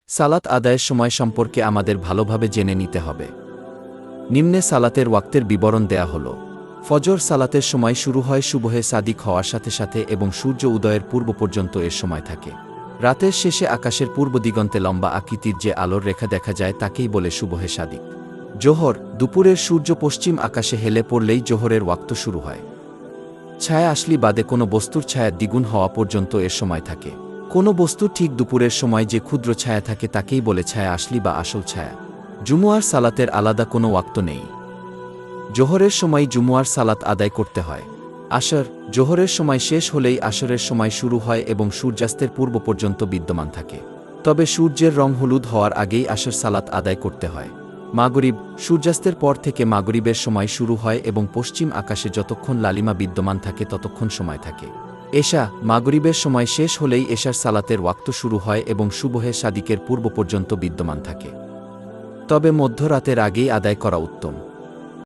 সালাত আদায়ের সময় সম্পর্কে আমাদের ভালোভাবে জেনে নিতে হবে। নিম্নে সালাতের ওয়াক্তের বিবরণ দেয়া হল। ফজর সালাতের সময় শুরু হয় সুবহে সাদিক হওয়ার সাথে সাথে এবং সূর্য উদয়ের পূর্ব পর্যন্ত এর সময় থাকে। রাতের শেষে আকাশের পূর্ব দিগন্তে লম্বা আকৃতির যে আলোর রেখা দেখা যায় তাকেই বলে সুবহে সাদিক। জোহর দুপুরের সূর্য পশ্চিম আকাশে হেলে পড়লেই জোহরের ওয়াক্ত শুরু হয়। ছায়া আসলি বাদে কোনো বস্তুর ছায়া দ্বিগুণ হওয়া পর্যন্ত এর সময় থাকে। কোনো বস্তুর ঠিক দুপুরের সময় যে ক্ষুদ্র ছায়া থাকে তাকেই বলে ছায়া আসলি বা আসল ছায়া। জুমুয়ার সালাতের আলাদা কোনো ওয়াক্ত নেই। জোহরের সময় জুমুয়ার সালাত আদায় করতে হয়। আসর জোহরের সময় শেষ হলেই আসরের সময় শুরু হয় এবং সূর্যাস্তের পূর্ব পর্যন্ত বিদ্যমান থাকে। তবে সূর্যের রং হলুদ হওয়ার আগেই আসর সালাত আদায় করতে হয়। মাগরিব সূর্যাস্তের পর থেকে মাগরিবের সময় শুরু হয় এবং পশ্চিম আকাশে যতক্ষণ লালিমা বিদ্যমান থাকে ততক্ষণ সময় থাকে। এশা মাগরিবের সময় শেষ হলেই এশার সালাতের ওয়াক্ত শুরু হয় এবং সুবহে সাদিকের পূর্ব পর্যন্ত বিদ্যমান থাকে। তবে মধ্যরাতের আগেই আদায় করা উত্তম।